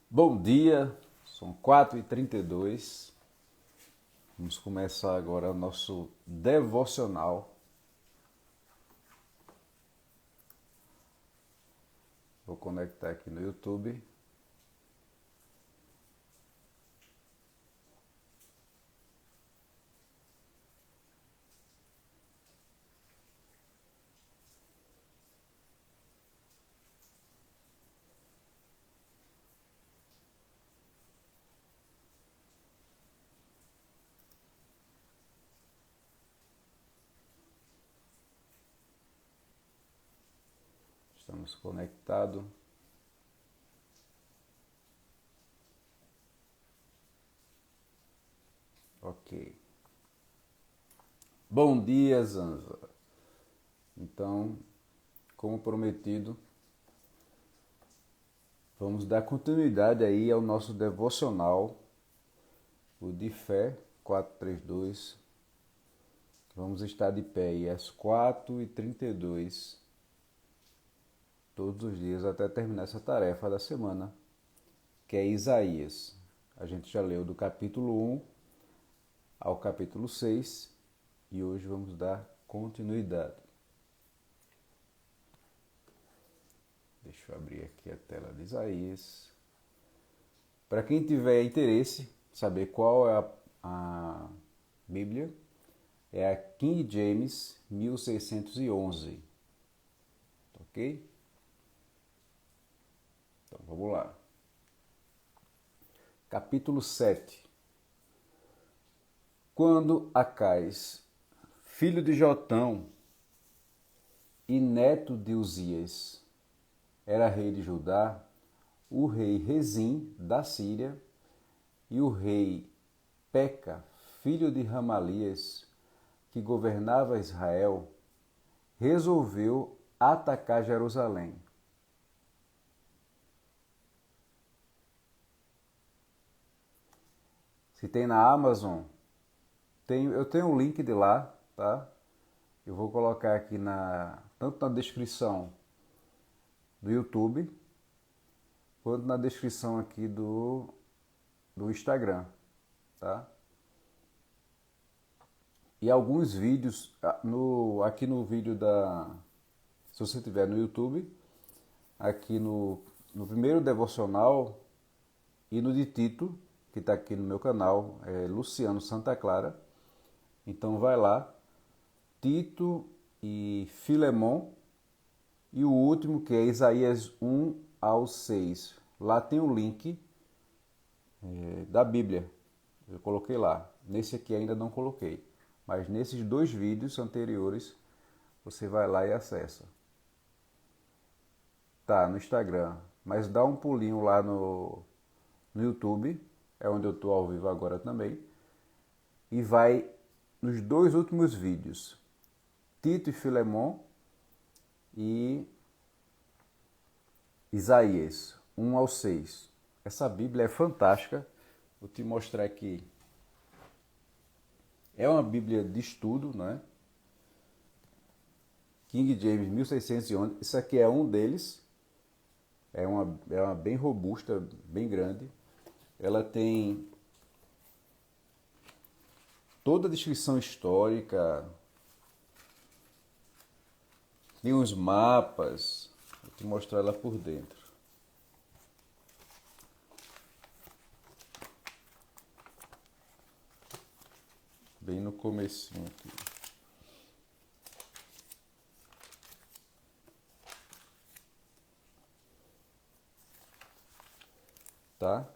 Bom dia, são 4h32. Vamos começar agora o nosso devocional. Vou conectar aqui no YouTube. Estamos conectados. Ok. Bom dia, Zanza. Então, como prometido, vamos dar continuidade aí ao nosso devocional, o de fé 432. Vamos estar de pé aí às 4h32, todos os dias, até terminar essa tarefa da semana, que é Isaías. A gente já leu do capítulo 1 ao capítulo 6 e hoje vamos dar continuidade. Deixa eu abrir aqui a tela de Isaías. Para quem tiver interesse, saber qual é a Bíblia, é a King James 1611. Ok? Então vamos lá. Capítulo 7. Quando Acais, filho de Jotão e neto de Uzias, era rei de Judá, o rei Rezim da Síria e o rei Peca, filho de Ramalias, que governava Israel, resolveu atacar Jerusalém. Se tem na Amazon, eu tenho um link de lá, tá? Eu vou colocar aqui tanto na descrição do YouTube, quanto na descrição aqui do Instagram, tá? E alguns vídeos, aqui no vídeo se você tiver no YouTube, aqui no primeiro devocional e no de Tito, que está aqui no meu canal, é Luciano Santa Clara. Então vai lá, Tito e Filemon, e o último que é Isaías 1 ao 6. Lá tem o link da Bíblia, eu coloquei lá. Nesse aqui ainda não coloquei, mas nesses dois vídeos anteriores você vai lá e acessa. Tá, no Instagram, mas dá um pulinho lá no YouTube, é onde eu estou ao vivo agora também, e vai nos dois últimos vídeos, Tito e Filemon e Isaías 1 ao 6. Essa Bíblia é fantástica, vou te mostrar aqui. É uma Bíblia de estudo, né? King James 1611, isso aqui é um deles, é uma bem robusta, bem grande. Ela tem toda a descrição histórica, tem uns mapas, vou te mostrar ela por dentro. Bem no comecinho aqui. Tá?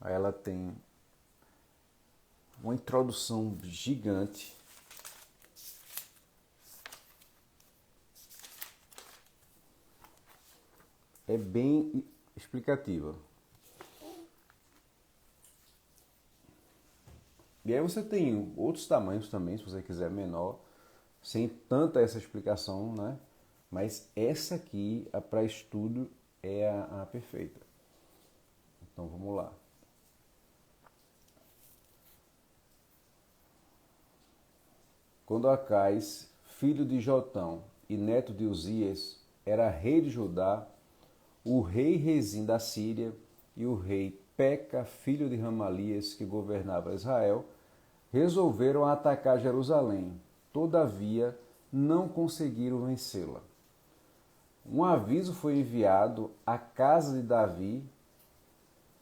Aí ela tem uma introdução gigante. É bem explicativa. E aí você tem outros tamanhos também, se você quiser menor, sem tanta essa explicação, né? Mas essa aqui, a para estudo, é a perfeita. Então vamos lá. Quando Acais, filho de Jotão e neto de Uzias, era rei de Judá, o rei Rezim da Síria e o rei Peca, filho de Ramalias, que governava Israel, resolveram atacar Jerusalém. Todavia, não conseguiram vencê-la. Um aviso foi enviado à casa de Davi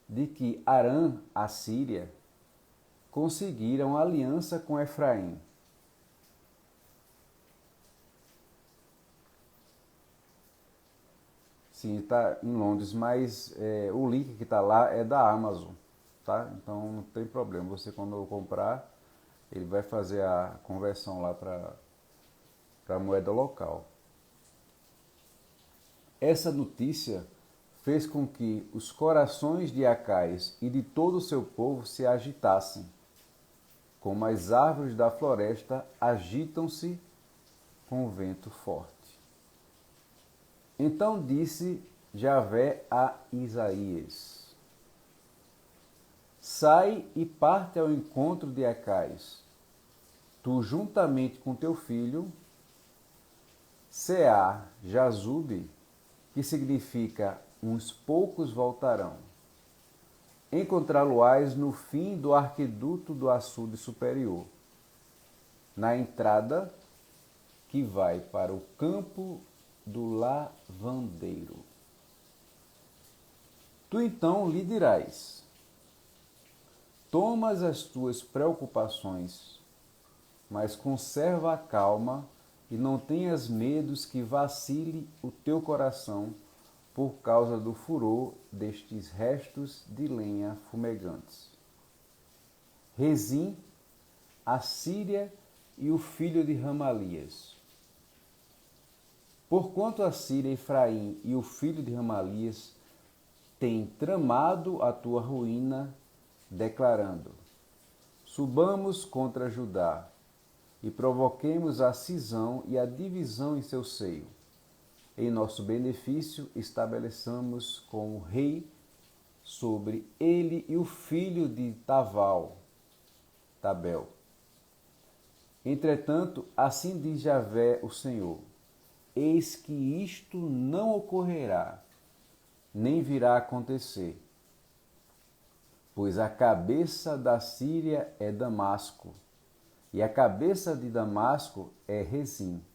de que Arã, a Síria, conseguiram aliança com Efraim. Sim, está em Londres, mas o link que está lá é da Amazon, tá? Então não tem problema. Você, quando comprar, ele vai fazer a conversão lá para a moeda local. Essa notícia fez com que os corações de Acais e de todo o seu povo se agitassem, como as árvores da floresta agitam-se com o vento forte. Então disse Javé a Isaías: Sai e parte ao encontro de Acais, tu juntamente com teu filho, Sear Jazube, que significa uns poucos voltarão. Encontrá-lo-ás no fim do arqueduto do açude superior, na entrada que vai para o campo do lavandeiro. Tu então lhe dirás: tomas as tuas preocupações, mas conserva a calma e não tenhas medos que vacile o teu coração por causa do furor destes restos de lenha fumegantes. Rezim, a Síria e o filho de Ramalias. Porquanto a Síria, Efraim e o filho de Ramalias têm tramado a tua ruína, declarando: subamos contra Judá e provoquemos a cisão e a divisão em seu seio. Em nosso benefício estabeleçamos com o rei sobre ele e o filho de Tabel. Entretanto, assim diz Javé o Senhor: eis que isto não ocorrerá, nem virá a acontecer, pois a cabeça da Síria é Damasco, e a cabeça de Damasco é Rezim.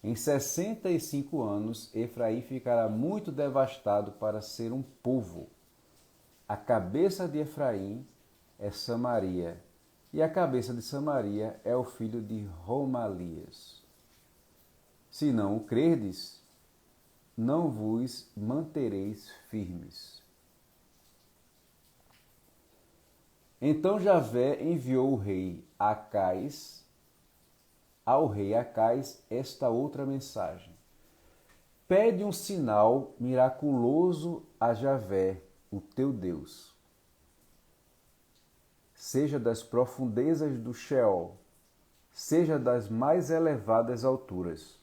Em 65 anos, Efraim ficará muito devastado para ser um povo. A cabeça de Efraim é Samaria, e a cabeça de Samaria é o filho de Romalias. Se não o crerdes, não vos mantereis firmes. Então Javé enviou ao rei Acais esta outra mensagem: pede um sinal miraculoso a Javé, o teu Deus. Seja das profundezas do Sheol, seja das mais elevadas alturas.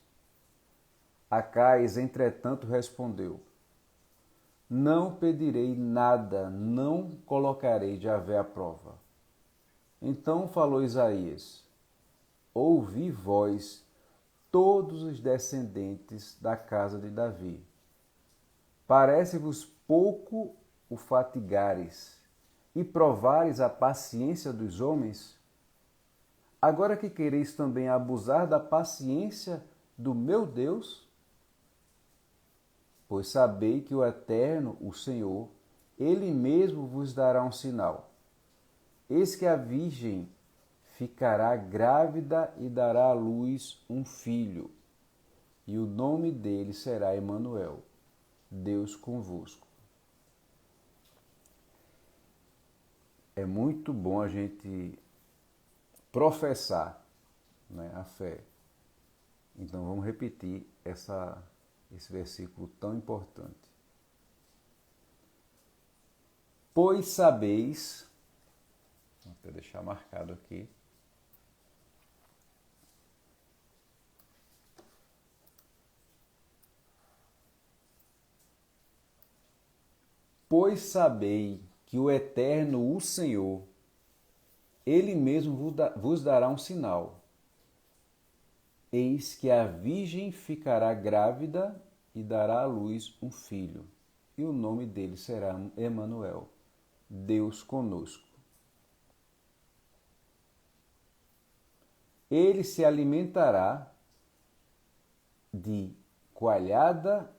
Acais, entretanto, respondeu: não pedirei nada, não colocarei Javé à prova. Então falou Isaías: ouvi vós, todos os descendentes da casa de Davi. Parece-vos pouco o fatigares e provares a paciência dos homens? Agora que quereis também abusar da paciência do meu Deus? Pois sabei que o Eterno, o Senhor, Ele mesmo vos dará um sinal. Eis que a virgem ficará grávida e dará à luz um filho, e o nome dele será Emanuel, Deus convosco. É muito bom a gente professar, né, a fé. Então vamos repetir esse versículo tão importante. Pois sabeis, vou até deixar marcado aqui, pois sabei que o Eterno, o Senhor, Ele mesmo vos dará um sinal. Eis que a virgem ficará grávida e dará à luz um filho, e o nome dele será Emanuel, Deus conosco. Ele se alimentará de coalhada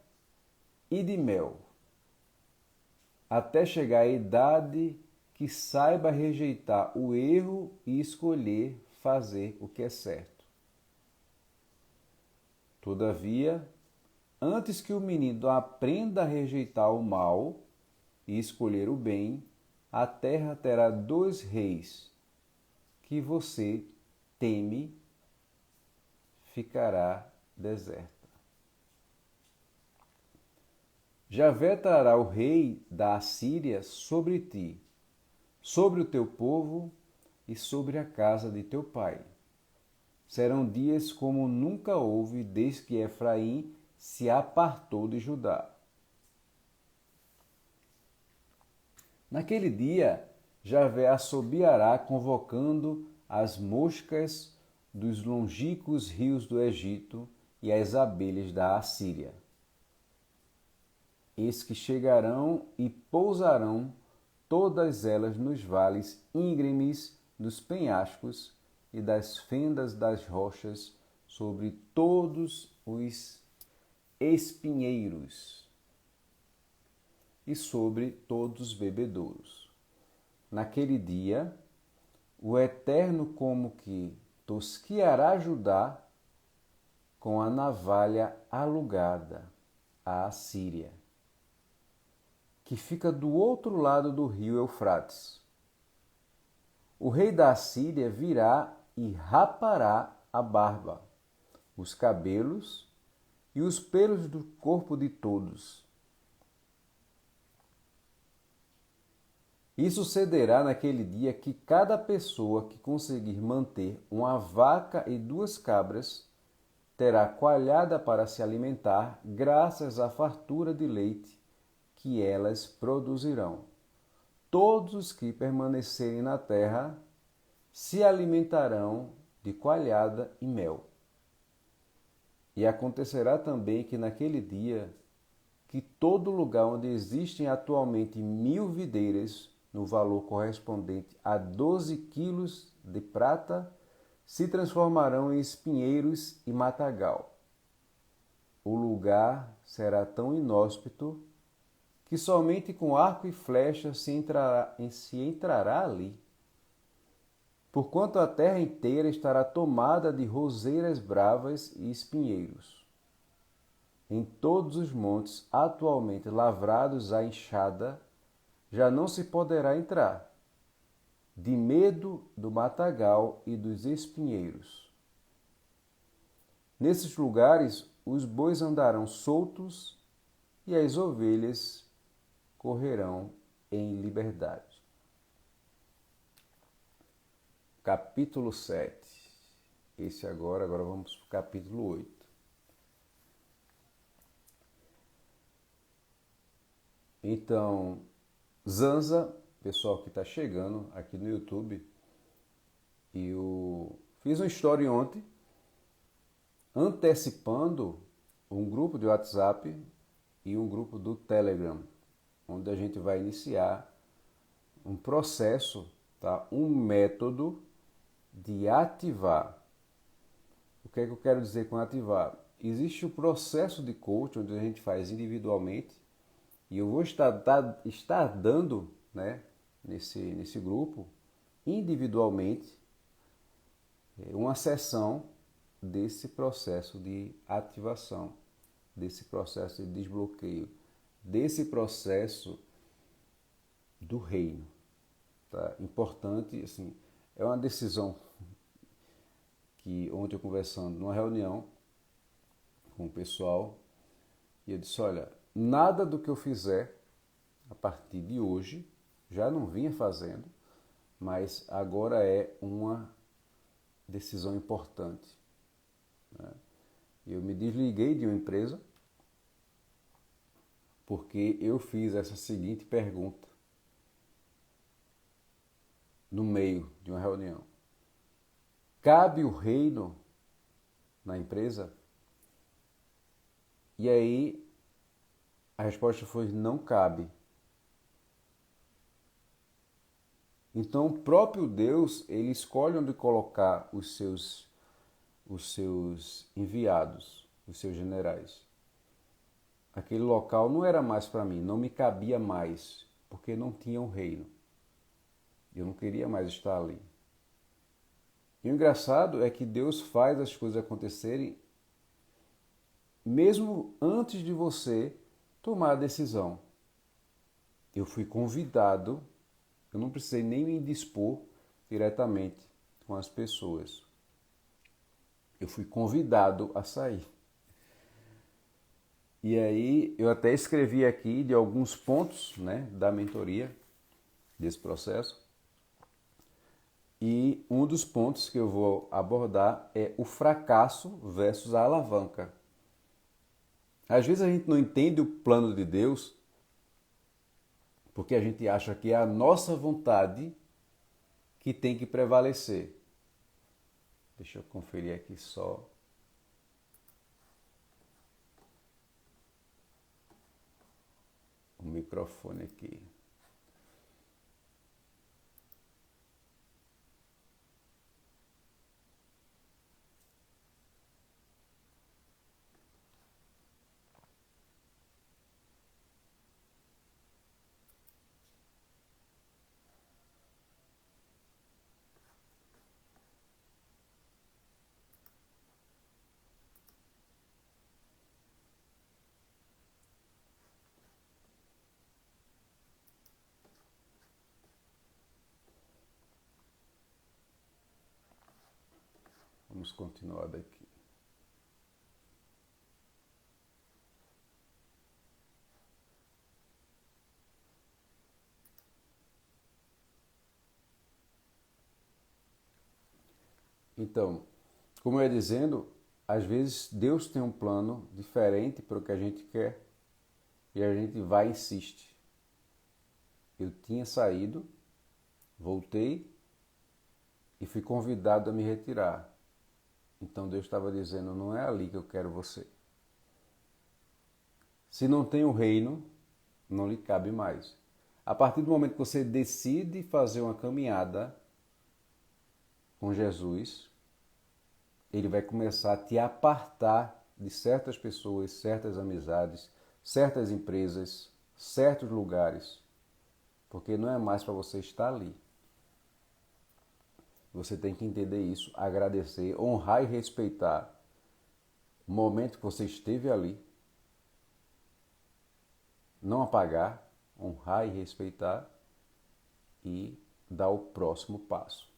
e de mel, até chegar à idade que saiba rejeitar o erro e escolher fazer o que é certo. Todavia, antes que o menino aprenda a rejeitar o mal e escolher o bem, a terra terá 2 reis que você teme, ficará deserta. Javé trará o rei da Assíria sobre ti, sobre o teu povo e sobre a casa de teu pai. Serão dias como nunca houve desde que Efraim se apartou de Judá. Naquele dia, Javé assobiará convocando as moscas dos longínquos rios do Egito e as abelhas da Assíria. Eis que chegarão e pousarão todas elas nos vales íngremes dos penhascos e das fendas das rochas, sobre todos os espinheiros e sobre todos os bebedouros. Naquele dia, o Eterno como que tosquiará Judá com a navalha alugada, a Assíria, que fica do outro lado do rio Eufrates. O rei da Assíria virá e rapará a barba, os cabelos e os pelos do corpo de todos. E sucederá naquele dia que cada pessoa que conseguir manter uma vaca e 2 cabras terá coalhada para se alimentar, graças à fartura de leite que elas produzirão. Todos os que permanecerem na terra se alimentarão de coalhada e mel. E acontecerá também que naquele dia, que todo lugar onde existem atualmente 1000 videiras, no valor correspondente a 12 quilos de prata, se transformarão em espinheiros e matagal. O lugar será tão inóspito que somente com arco e flecha se entrará ali, porquanto a terra inteira estará tomada de roseiras bravas e espinheiros. Em todos os montes atualmente lavrados à enxada, já não se poderá entrar, de medo do matagal e dos espinheiros. Nesses lugares, os bois andarão soltos e as ovelhas correrão em liberdade. Capítulo 7. Agora vamos para o capítulo 8. Então, Zanza, pessoal que está chegando aqui no YouTube, eu fiz uma história ontem, antecipando um grupo de WhatsApp e um grupo do Telegram, onde a gente vai iniciar um processo, tá? Um método de ativar. O que é que eu quero dizer com ativar? Existe o processo de coaching, onde a gente faz individualmente, e eu vou estar dando, né, nesse grupo, individualmente, uma sessão desse processo de ativação, desse processo de desbloqueio, desse processo do reino. Tá? Importante, assim, é uma decisão que ontem eu conversando numa reunião com o pessoal, e eu disse, olha, nada do que eu fizer a partir de hoje, já não vinha fazendo, mas agora é uma decisão importante. Né? Eu me desliguei de uma empresa porque eu fiz essa seguinte pergunta no meio de uma reunião. Cabe o reino na empresa? E aí A resposta foi: não cabe. Então, o próprio Deus, ele escolhe onde colocar os seus enviados, os seus generais. Aquele local não era mais para mim, não me cabia mais, porque não tinha um reino. Eu não queria mais estar ali. E o engraçado é que Deus faz as coisas acontecerem mesmo antes de você tomar a decisão. Eu fui convidado, eu não precisei nem me dispor diretamente com as pessoas. Eu fui convidado a sair. E aí eu até escrevi aqui de alguns pontos, né, da mentoria, desse processo. E um dos pontos que eu vou abordar é o fracasso versus a alavanca. Às vezes a gente não entende o plano de Deus porque a gente acha que é a nossa vontade que tem que prevalecer. Deixa eu conferir aqui só. O microfone aqui. Vamos continuar daqui. Então, como eu ia dizendo, às vezes Deus tem um plano diferente para o que a gente quer e a gente vai e insiste. Eu tinha saído, voltei e fui convidado a me retirar. Então Deus estava dizendo: não é ali que eu quero você. Se não tem o reino, não lhe cabe mais. A partir do momento que você decide fazer uma caminhada com Jesus, ele vai começar a te apartar de certas pessoas, certas amizades, certas empresas, certos lugares, porque não é mais para você estar ali. Você tem que entender isso, agradecer, honrar e respeitar o momento que você esteve ali, não apagar, honrar e respeitar e dar o próximo passo.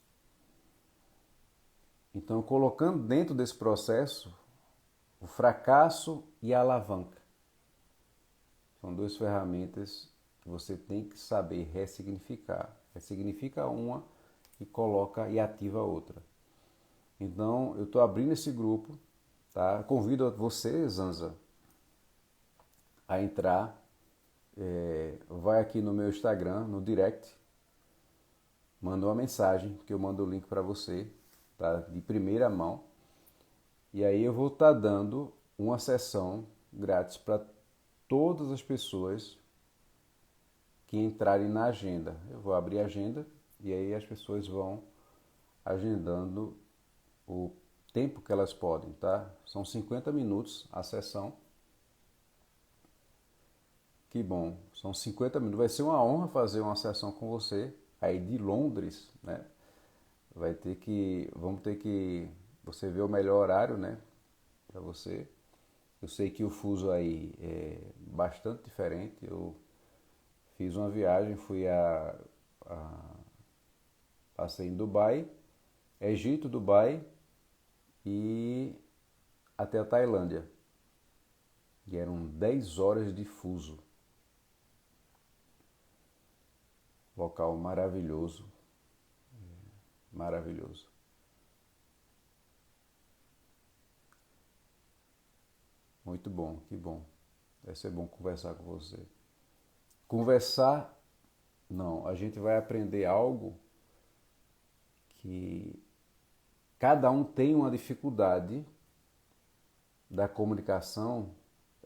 Então, colocando dentro desse processo o fracasso e a alavanca. São duas ferramentas que você tem que saber ressignificar. Ressignifica uma e coloca e ativa a outra. Então, eu estou abrindo esse grupo, tá? Convido você, Zanza, a entrar. Vai aqui no meu Instagram, no direct, manda uma mensagem, que eu mando o link para você, tá? De primeira mão. E aí eu vou estar dando uma sessão grátis para todas as pessoas que entrarem na agenda. Eu vou abrir a agenda e aí as pessoas vão agendando o tempo que elas podem, tá? São 50 minutos a sessão. Que bom, são 50 minutos. Vai ser uma honra fazer uma sessão com você aí de Londres, né? Vamos ter que você ver o melhor horário, né? Para você. Eu sei que o fuso aí é bastante diferente. Eu fiz uma viagem, passei em Dubai, Egito, Dubai e até a Tailândia. E eram 10 horas de fuso. Local maravilhoso, maravilhoso. Muito bom, que bom. Vai ser bom conversar com você. Conversar, não, a gente vai aprender algo que cada um tem uma dificuldade da comunicação.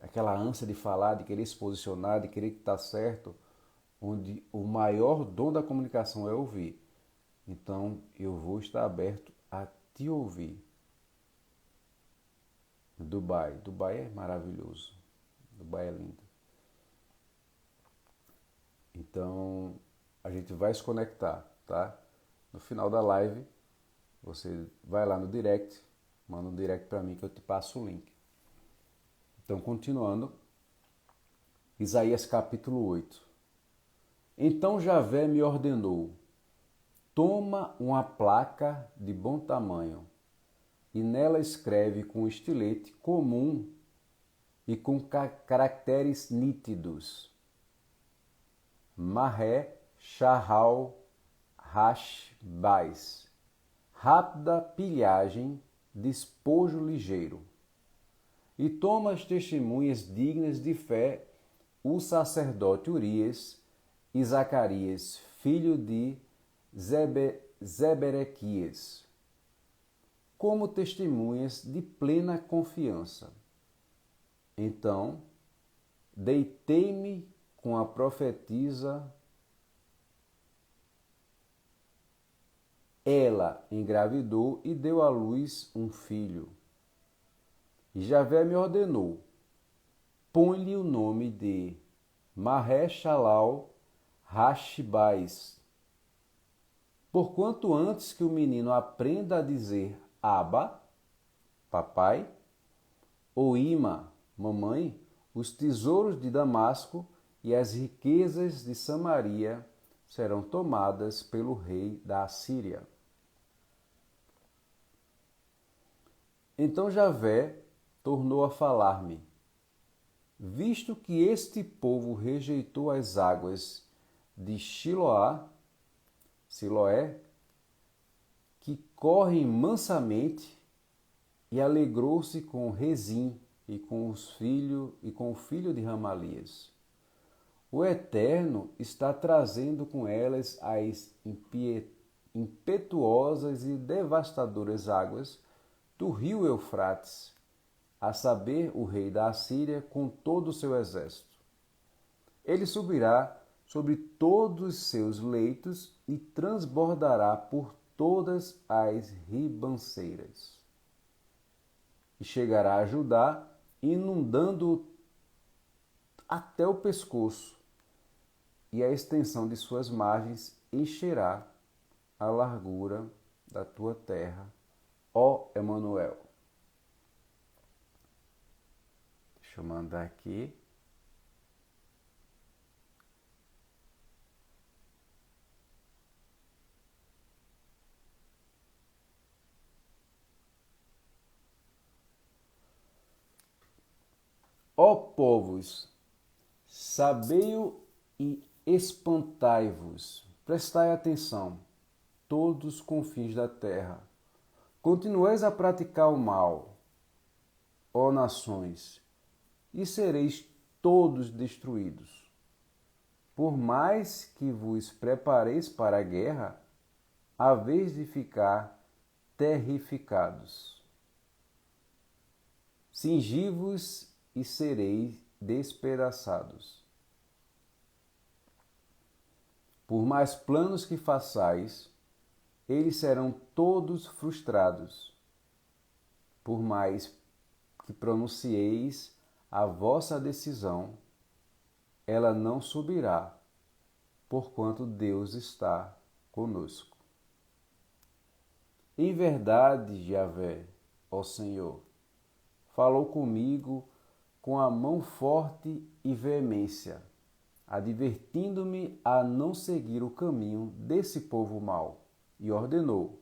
aquela ânsia de falar, de querer se posicionar, de querer que está certo, onde o maior dom da comunicação é ouvir. Então, eu vou estar aberto a te ouvir. Dubai. Dubai é maravilhoso. Dubai é lindo. Então, a gente vai se conectar, tá? No final da live, você vai lá no direct, manda um direct para mim que eu te passo o link. Então, continuando, Isaías capítulo 8. Então Javé me ordenou, toma uma placa de bom tamanho e nela escreve com estilete comum e com caracteres nítidos. Mahé Shahal Hashbaz. Rápida pilhagem, despojo ligeiro. E toma as testemunhas dignas de fé o sacerdote Urias e Zacarias, filho de Zeberequias, como testemunhas de plena confiança. Então, deitei-me com a profetisa. Ela engravidou e deu à luz um filho. E Javé me ordenou, põe-lhe o nome de Mahé-Shalal Hashbaz. Porquanto antes que o menino aprenda a dizer Abba, papai, ou Ima, mamãe, os tesouros de Damasco e as riquezas de Samaria serão tomadas pelo rei da Assíria. Então Javé tornou a falar-me, visto que este povo rejeitou as águas de Siloé, que correm mansamente, e alegrou-se com Rezim e com o filho de Ramalias. O Eterno está trazendo com elas as impetuosas e devastadoras águas do rio Eufrates, a saber, o rei da Assíria com todo o seu exército. Ele subirá sobre todos os seus leitos e transbordará por todas as ribanceiras. E chegará a Judá, inundando até o pescoço, e a extensão de suas margens encherá a largura da tua terra, ó Emanuel. Deixa eu mandar aqui. Ó povos, sabei-o e espantai-vos. Prestai atenção, todos os confins da terra. Continueis a praticar o mal, ó nações, e sereis todos destruídos. Por mais que vos prepareis para a guerra, haveis de ficar terrificados. Cingi-vos e sereis despedaçados. Por mais planos que façais, eles serão todos frustrados. Por mais que pronuncieis a vossa decisão, ela não subirá, porquanto Deus está conosco. Em verdade, Javé, ó Senhor, falou comigo com a mão forte e veemência, advertindo-me a não seguir o caminho desse povo mau, e ordenou: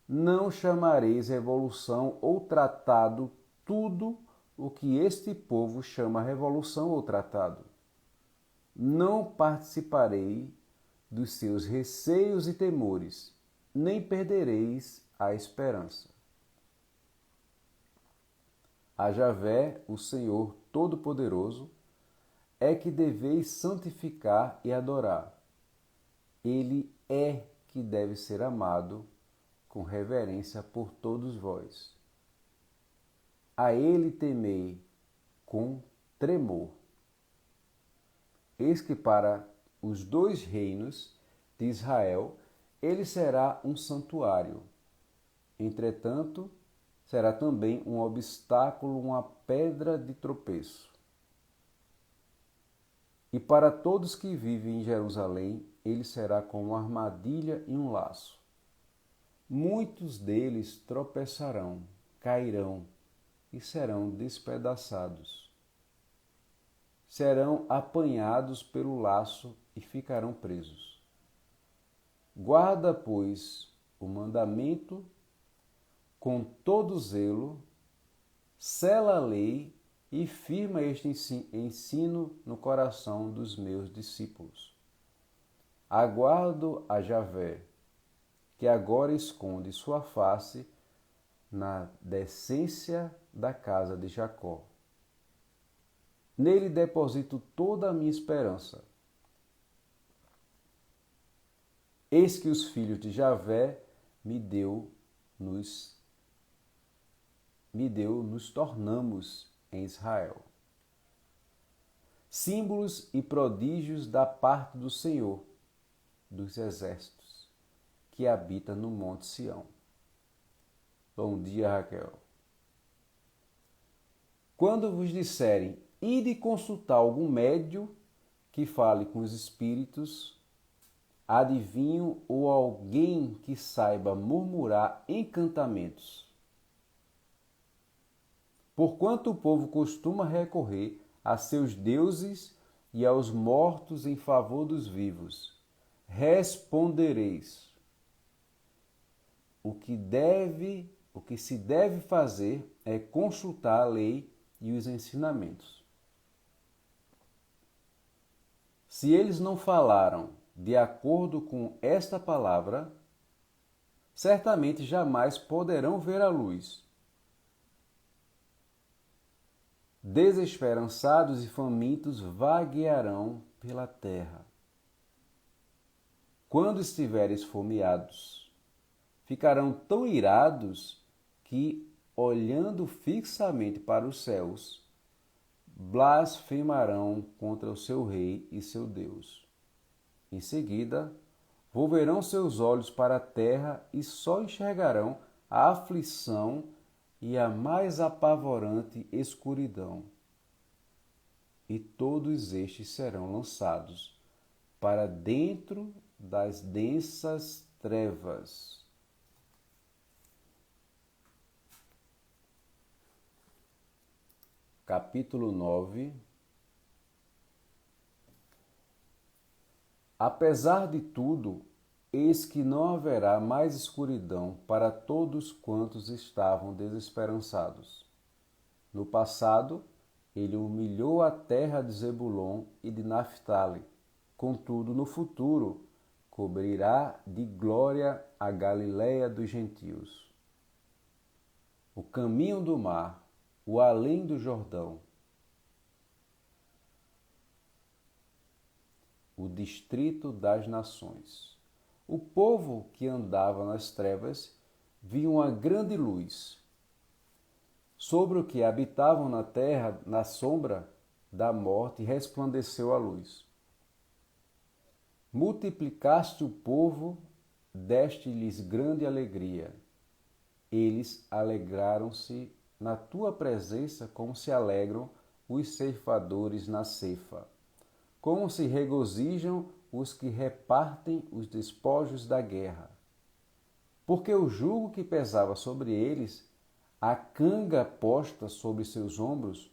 não chamareis revolução ou tratado tudo o que este povo chama revolução ou tratado. Não participarei dos seus receios e temores, nem perdereis a esperança. A Javé, o Senhor Todo-Poderoso, é que deveis santificar e adorar. Ele é que deve ser amado com reverência por todos vós. A ele temei com tremor. Eis que para os 2 reinos de Israel ele será um santuário. Entretanto, será também um obstáculo, uma pedra de tropeço. E para todos que vivem em Jerusalém, ele será como uma armadilha e um laço. Muitos deles tropeçarão, cairão e serão despedaçados. Serão apanhados pelo laço e ficarão presos. Guarda, pois, o mandamento com todo zelo, sela a lei e firma este ensino no coração dos meus discípulos. Aguardo a Javé, que agora esconde sua face na decência da casa de Jacó. Nele deposito toda a minha esperança. Eis que os filhos de Javé nos tornamos em Israel. Símbolos e prodígios da parte do Senhor dos exércitos, que habita no Monte Sião. Bom dia, Raquel. Quando vos disserem, ide consultar algum médio que fale com os espíritos, adivinho ou alguém que saiba murmurar encantamentos. Porquanto o povo costuma recorrer a seus deuses e aos mortos em favor dos vivos, respondereis: o que se deve fazer é consultar a lei e os ensinamentos. Se eles não falaram de acordo com esta palavra, certamente jamais poderão ver a luz. Desesperançados e famintos vaguearão pela terra. Quando estiverem esfomeados, ficarão tão irados que, olhando fixamente para os céus, blasfemarão contra o seu rei e seu Deus. Em seguida, volverão seus olhos para a terra e só enxergarão a aflição e a mais apavorante escuridão. E todos estes serão lançados para dentro das densas trevas. Capítulo 9. Apesar de tudo, eis que não haverá mais escuridão para todos quantos estavam desesperançados. No passado, ele humilhou a terra de Zebulon e de Naftali. Contudo, no futuro, cobrirá de glória a Galileia dos gentios. O caminho do mar, o além do Jordão, o distrito das nações. O povo que andava nas trevas viu uma grande luz. Sobre o que habitavam na terra, na sombra da morte, resplandeceu a luz. Multiplicaste o povo, deste-lhes grande alegria. Eles alegraram-se na tua presença como se alegram os ceifadores na ceifa, como se regozijam os que repartem os despojos da guerra. Porque o jugo que pesava sobre eles, a canga posta sobre seus ombros,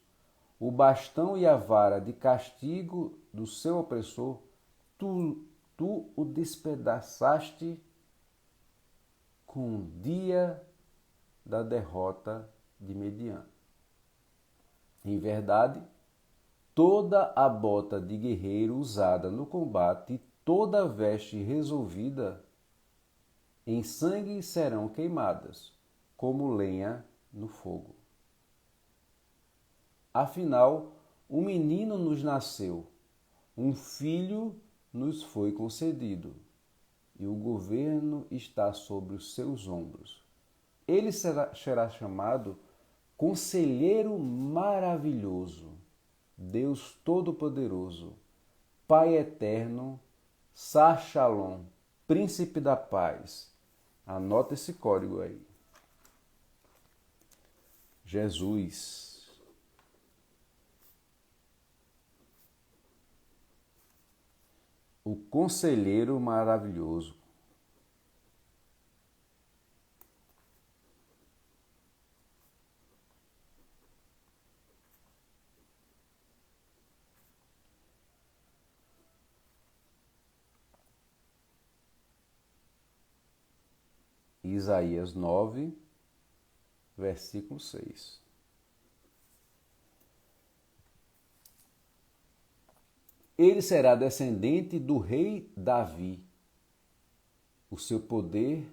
o bastão e a vara de castigo do seu opressor, tu o despedaçaste com o dia da derrota de Midian. Em verdade, toda a bota de guerreiro usada no combate e toda a veste resolvida em sangue serão queimadas, como lenha no fogo. Afinal, um menino nos nasceu, um filho nos foi concedido, e o governo está sobre os seus ombros. Ele será chamado Conselheiro Maravilhoso, Deus Todo-Poderoso, Pai Eterno, Sar Shalom, Príncipe da Paz. Anota esse código aí. Jesus. O Conselheiro Maravilhoso. Isaías 9, versículo 6. Ele será descendente do rei Davi. O seu poder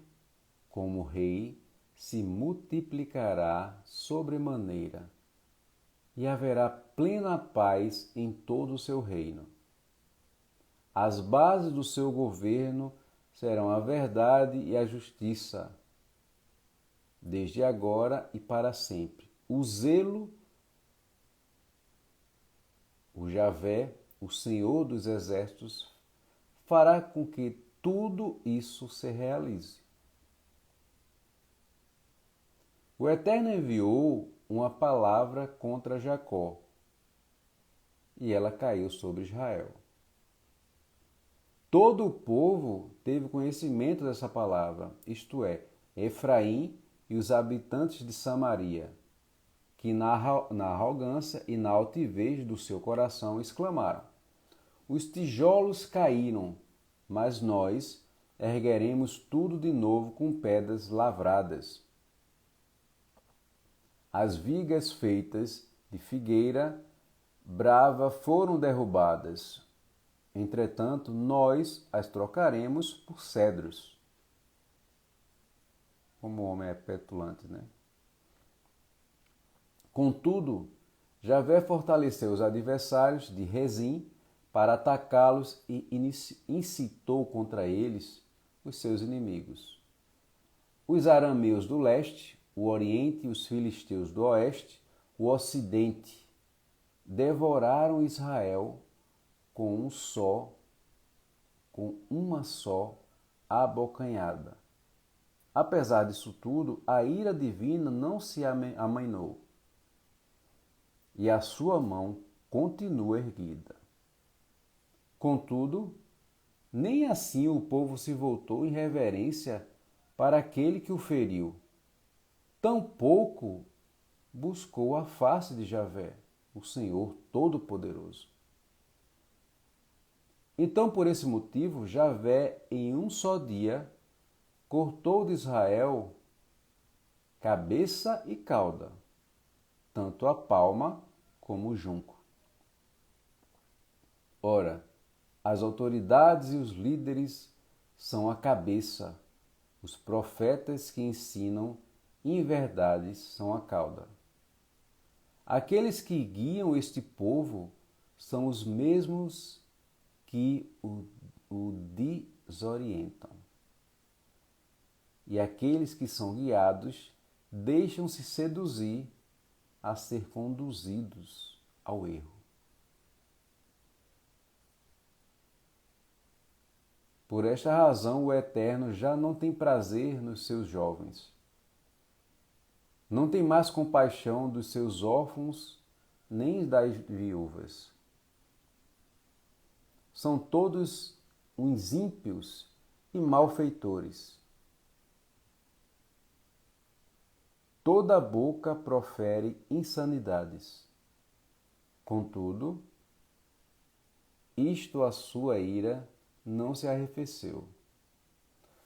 como rei se multiplicará sobremaneira, e haverá plena paz em todo o seu reino. As bases do seu governo serão a verdade e a justiça, desde agora e para sempre. O zelo, o Javé, o Senhor dos Exércitos, fará com que tudo isso se realize. O Eterno enviou uma palavra contra Jacó, e ela caiu sobre Israel. Todo o povo teve conhecimento dessa palavra, isto é, Efraim e os habitantes de Samaria, que na arrogância e na altivez do seu coração exclamaram: os tijolos caíram, mas nós ergueremos tudo de novo com pedras lavradas. As vigas feitas de figueira brava foram derrubadas. Entretanto, nós as trocaremos por cedros. Como o homem é petulante, né? Contudo, Javé fortaleceu os adversários de Rezim para atacá-los e incitou contra eles os seus inimigos. Os arameus do leste, o oriente e os filisteus do oeste, o ocidente, devoraram Israel com uma só abocanhada. Apesar disso tudo, a ira divina não se amainou, e a sua mão continua erguida. Contudo, nem assim o povo se voltou em reverência para aquele que o feriu. Tampouco buscou a face de Javé, o Senhor Todo-Poderoso. Então, por esse motivo, Javé, em um só dia, cortou de Israel cabeça e cauda, tanto a palma como o junco. Ora, as autoridades e os líderes são a cabeça, os profetas que ensinam inverdades são a cauda. Aqueles que guiam este povo são os mesmos que o desorientam. E aqueles que são guiados deixam-se seduzir a ser conduzidos ao erro. Por esta razão, o Eterno já não tem prazer nos seus jovens. Não tem mais compaixão dos seus órfãos, nem das viúvas. São todos uns ímpios e malfeitores. Toda boca profere insanidades. Contudo, isto a sua ira não se arrefeceu.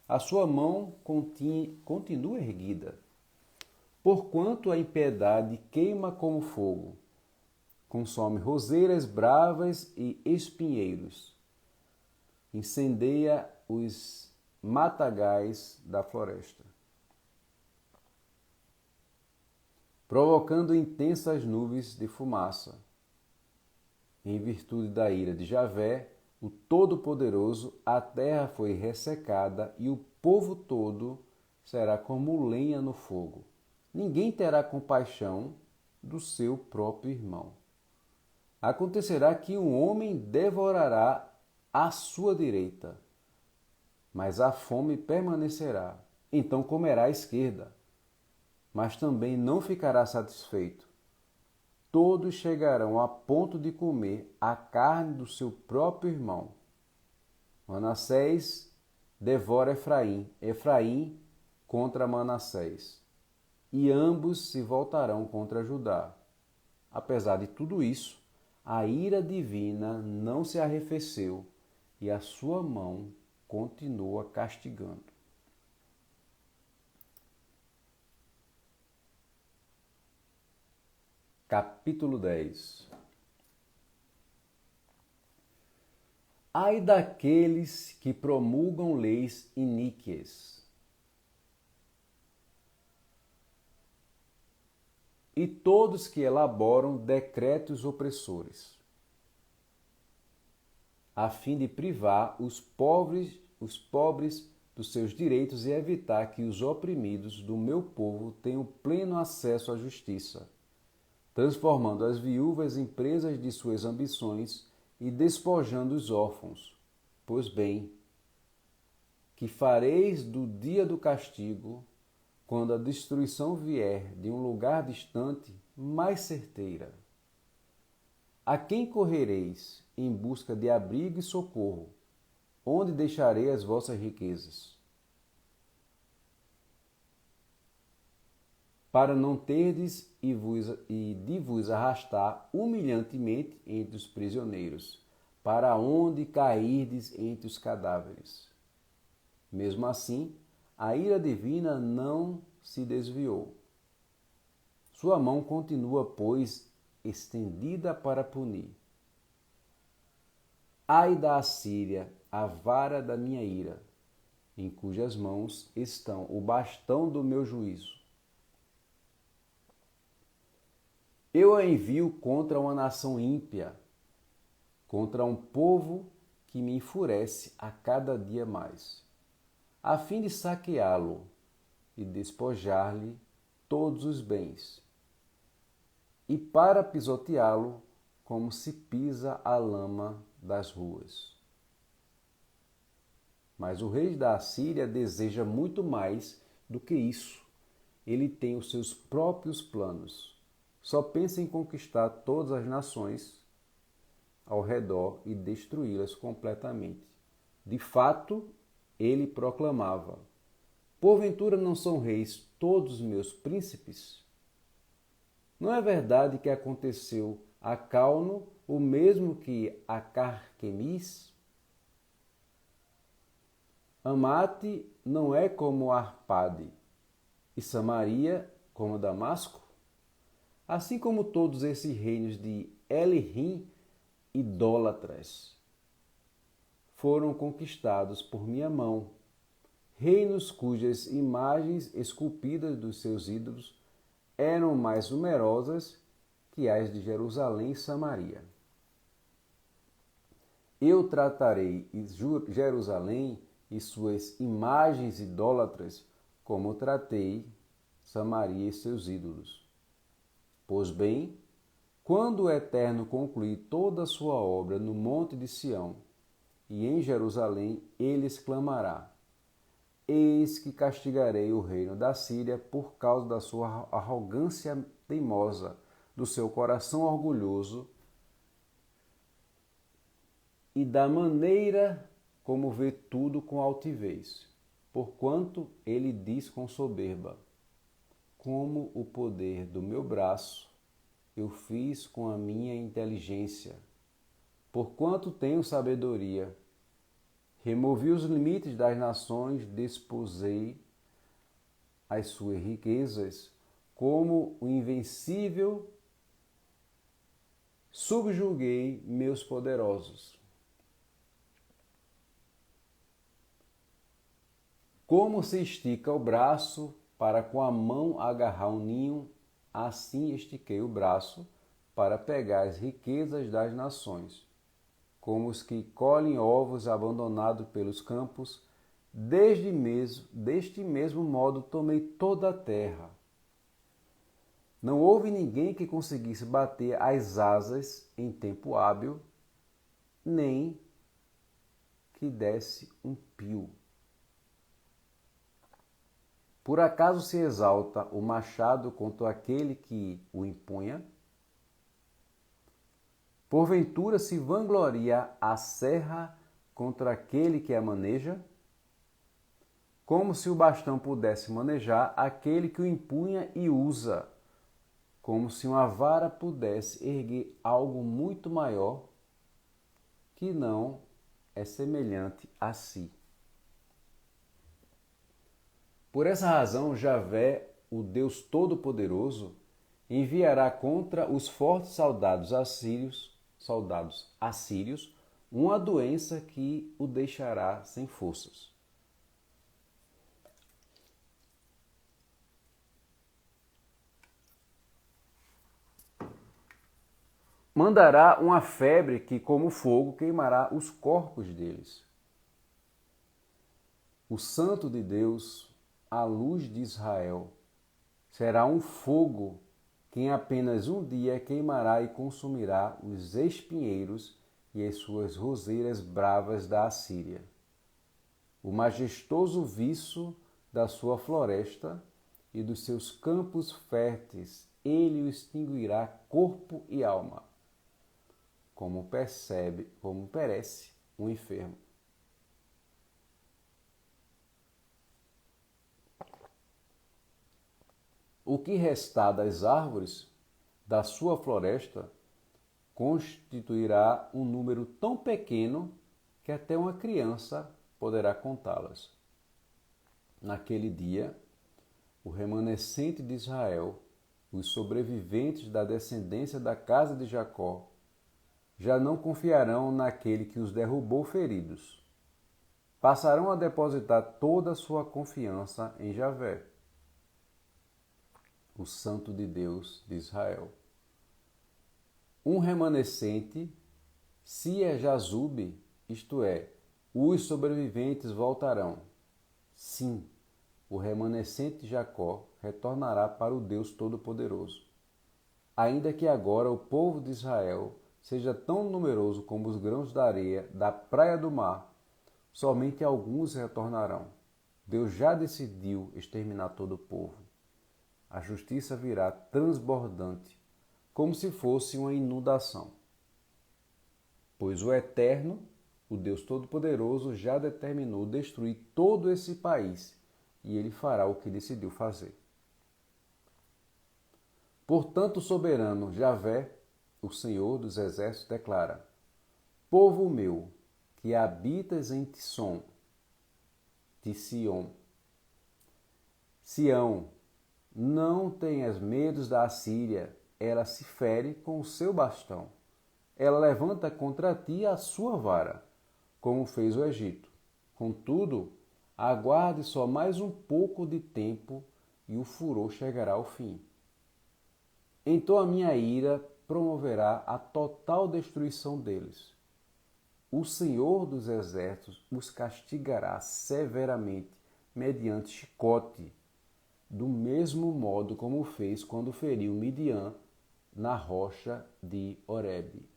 A sua mão continua erguida, porquanto a impiedade queima como fogo, consome roseiras bravas e espinheiros, incendeia os matagais da floresta, provocando intensas nuvens de fumaça. Em virtude da ira de Javé, o Todo-Poderoso, a terra foi ressecada e o povo todo será como lenha no fogo. Ninguém terá compaixão do seu próprio irmão. Acontecerá que um homem devorará à sua direita, mas a fome permanecerá. Então comerá à esquerda, mas também não ficará satisfeito. Todos chegarão a ponto de comer a carne do seu próprio irmão. Manassés devora Efraim, Efraim contra Manassés, e ambos se voltarão contra Judá. Apesar de tudo isso, a ira divina não se arrefeceu e a sua mão continua castigando. Capítulo 10. Ai daqueles que promulgam leis iníquas e todos que elaboram decretos opressores, a fim de privar os pobres dos seus direitos e evitar que os oprimidos do meu povo tenham pleno acesso à justiça, transformando as viúvas em presas de suas ambições e despojando os órfãos. Pois bem, que fareis do dia do castigo, quando a destruição vier de um lugar distante, mais certeira? A quem correreis em busca de abrigo e socorro? Onde deixarei as vossas riquezas? Para não terdes e de vos arrastar humilhantemente entre os prisioneiros, para onde cairdes entre os cadáveres. Mesmo assim, a ira divina não se desviou. Sua mão continua, pois, estendida para punir. Ai da Assíria, a vara da minha ira, em cujas mãos estão o bastão do meu juízo. Eu a envio contra uma nação ímpia, contra um povo que me enfurece a cada dia mais, a fim de saqueá-lo e despojar-lhe todos os bens, e para pisoteá-lo como se pisa a lama das ruas. Mas o rei da Assíria deseja muito mais do que isso. Ele tem os seus próprios planos. Só pensa em conquistar todas as nações ao redor e destruí-las completamente. De fato, ele proclamava: porventura não são reis todos os meus príncipes? Não é verdade que aconteceu a Cauno o mesmo que a Carquemis? Amate não é como Arpade, e Samaria como Damasco? Assim como todos esses reinos de Elim idólatras foram conquistados por minha mão, reinos cujas imagens esculpidas dos seus ídolos eram mais numerosas que as de Jerusalém e Samaria. Eu tratarei Jerusalém e suas imagens idólatras como tratei Samaria e seus ídolos. Pois bem, quando o Eterno concluir toda a sua obra no monte de Sião e em Jerusalém, ele exclamará: eis que castigarei o reino da Síria por causa da sua arrogância teimosa, do seu coração orgulhoso e da maneira como vê tudo com altivez, porquanto ele diz com soberba: como o poder do meu braço eu fiz com a minha inteligência, porquanto tenho sabedoria. Removi os limites das nações, desposei as suas riquezas, como o invencível, subjuguei meus poderosos. Como se estica o braço para com a mão agarrar um ninho, assim estiquei o braço para pegar as riquezas das nações. Como os que colhem ovos abandonados pelos campos, deste mesmo modo tomei toda a terra. Não houve ninguém que conseguisse bater as asas em tempo hábil, nem que desse um pio. Por acaso se exalta o machado contra aquele que o empunha? Porventura se vangloria a serra contra aquele que a maneja? Como se o bastão pudesse manejar aquele que o empunha e usa, como se uma vara pudesse erguer algo muito maior que não é semelhante a si. Por essa razão, Javé, o Deus Todo-Poderoso, enviará contra os fortes soldados assírios, uma doença que o deixará sem forças. Mandará uma febre que, como fogo, queimará os corpos deles. O Santo de Deus, a luz de Israel, será um fogo que em apenas um dia queimará e consumirá os espinheiros e as suas roseiras bravas da Assíria. O majestoso viço da sua floresta e dos seus campos férteis, ele o extinguirá corpo e alma, como perece um enfermo. O que restar das árvores da sua floresta constituirá um número tão pequeno que até uma criança poderá contá-las. Naquele dia, o remanescente de Israel, os sobreviventes da descendência da casa de Jacó, já não confiarão naquele que os derrubou feridos. Passarão a depositar toda a sua confiança em Javé, o Santo de Deus de Israel. Um remanescente, se é Jazube, isto é, os sobreviventes voltarão. Sim, o remanescente de Jacó retornará para o Deus Todo-Poderoso. Ainda que agora o povo de Israel seja tão numeroso como os grãos da areia da praia do mar, somente alguns retornarão. Deus já decidiu exterminar todo o povo. A justiça virá transbordante, como se fosse uma inundação. Pois o Eterno, o Deus Todo-Poderoso, já determinou destruir todo esse país, e ele fará o que decidiu fazer. Portanto, o soberano Javé, o Senhor dos Exércitos, declara: Povo meu, que habitas em Tisson, Sion, Sião, não tenhas medos da Assíria, ela se fere com o seu bastão. Ela levanta contra ti a sua vara, como fez o Egito. Contudo, aguarde só mais um pouco de tempo e o furor chegará ao fim. Então a minha ira promoverá a total destruição deles. O Senhor dos Exércitos os castigará severamente mediante chicote, do mesmo modo como fez quando feriu Midian na rocha de Horebe.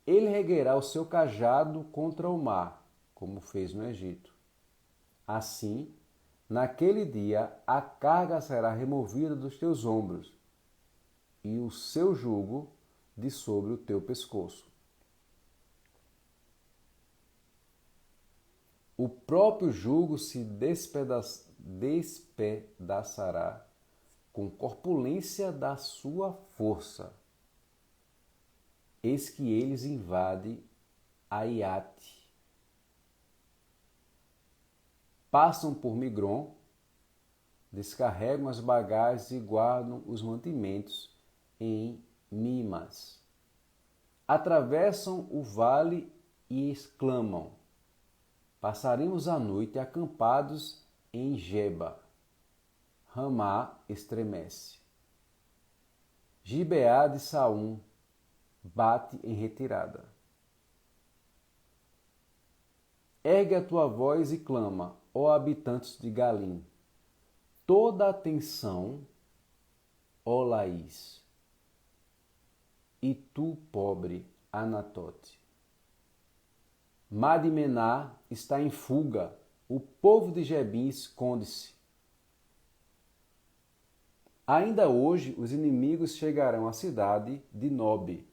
Ele reguerá o seu cajado contra o mar, como fez no Egito. Assim, naquele dia, a carga será removida dos teus ombros e o seu jugo de sobre o teu pescoço. O próprio jugo se despedaçará com corpulência da sua força. Eis que eles invadem Aiate. Passam por Migron, descarregam as bagagens e guardam os mantimentos em Mimas. Atravessam o vale e exclamam: Passaremos a noite acampados em Geba. Ramá estremece. Gibeá de Saum bate em retirada. Ergue a tua voz e clama, ó habitantes de Galim. Toda a atenção, ó Laís, e tu, pobre Anatote. Madmená está em fuga, o povo de Gebim esconde-se. Ainda hoje os inimigos chegarão à cidade de Nob,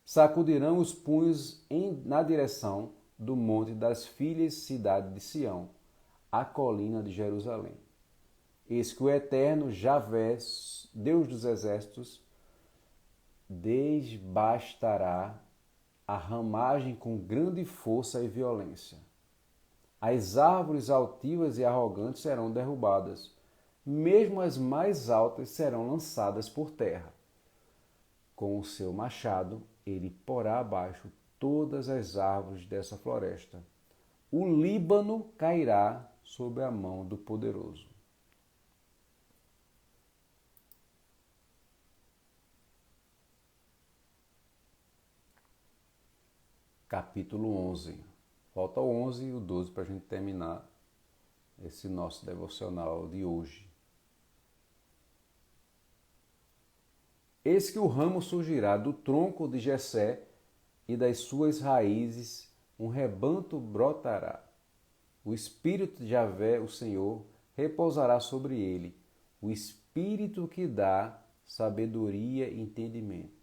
sacudirão os punhos na direção do monte das filhas, cidade de Sião, a colina de Jerusalém. Eis que o eterno Javé, Deus dos exércitos, desbastará a ramagem com grande força e violência. As árvores altivas e arrogantes serão derrubadas, mesmo as mais altas serão lançadas por terra. Com o seu machado, ele porá abaixo todas as árvores dessa floresta. O Líbano cairá sob a mão do poderoso. Capítulo 11. Falta o 11 e o 12 para a gente terminar esse nosso devocional de hoje. Eis que o ramo surgirá do tronco de Jessé e das suas raízes um rebanto brotará. O Espírito de Javé, o Senhor, repousará sobre ele, o Espírito que dá sabedoria e entendimento.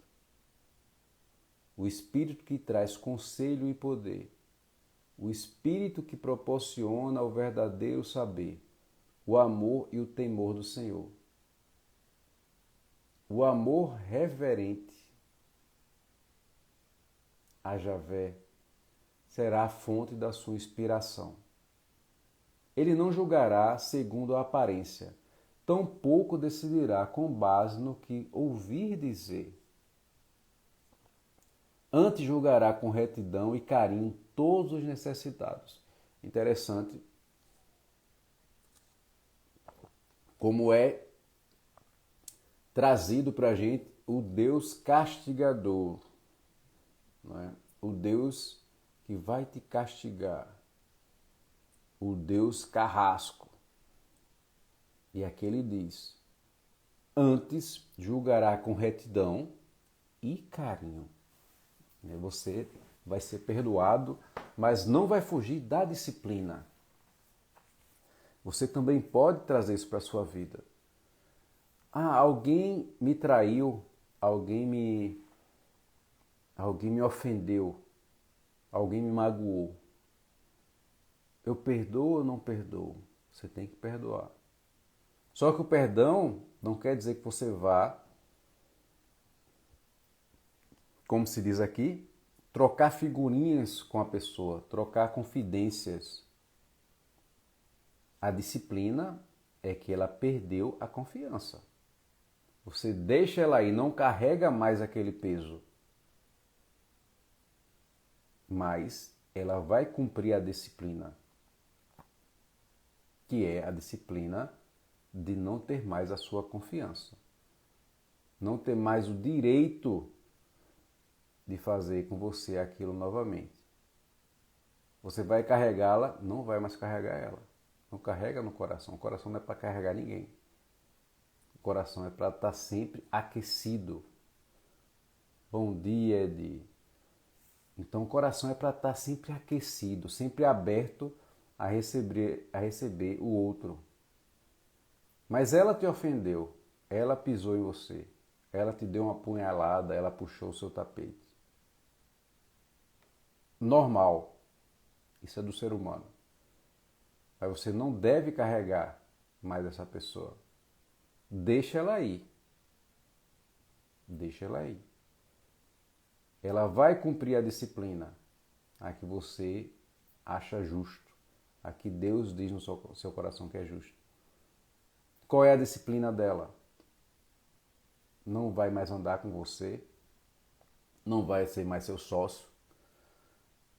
O Espírito que traz conselho e poder, o Espírito que proporciona o verdadeiro saber, o amor e o temor do Senhor. O amor reverente a Javé será a fonte da sua inspiração. Ele não julgará segundo a aparência, tampouco decidirá com base no que ouvir dizer. Antes julgará com retidão e carinho todos os necessitados. Interessante como é trazido para a gente o Deus castigador, não é? O Deus que vai te castigar, o Deus carrasco. E aqui ele diz, antes julgará com retidão e carinho. Você vai ser perdoado, mas não vai fugir da disciplina. Você também pode trazer isso para a sua vida. Alguém me traiu, alguém me ofendeu, alguém me magoou. Eu perdoo ou não perdoo? Você tem que perdoar. Só que o perdão não quer dizer que você vá, como se diz aqui, trocar figurinhas com a pessoa, trocar confidências. A disciplina é que ela perdeu a confiança. Você deixa ela aí, não carrega mais aquele peso. Mas ela vai cumprir a disciplina, que é a disciplina de não ter mais a sua confiança. Não ter mais o direito de fazer com você aquilo novamente. Você vai carregá-la, não vai mais carregar ela. Não carrega no coração. O coração não é para carregar ninguém. O coração é para estar sempre aquecido. Bom dia, Edi. Então o coração é para estar sempre aquecido, sempre aberto a receber o outro. Mas ela te ofendeu, ela pisou em você, ela te deu uma punhalada, ela puxou o seu tapete. Normal. Isso é do ser humano. Mas você não deve carregar mais essa pessoa. Deixa ela aí. Deixa ela aí. Ela vai cumprir a disciplina a que você acha justo, a que Deus diz no seu coração que é justo. Qual é a disciplina dela? Não vai mais andar com você, não vai ser mais seu sócio,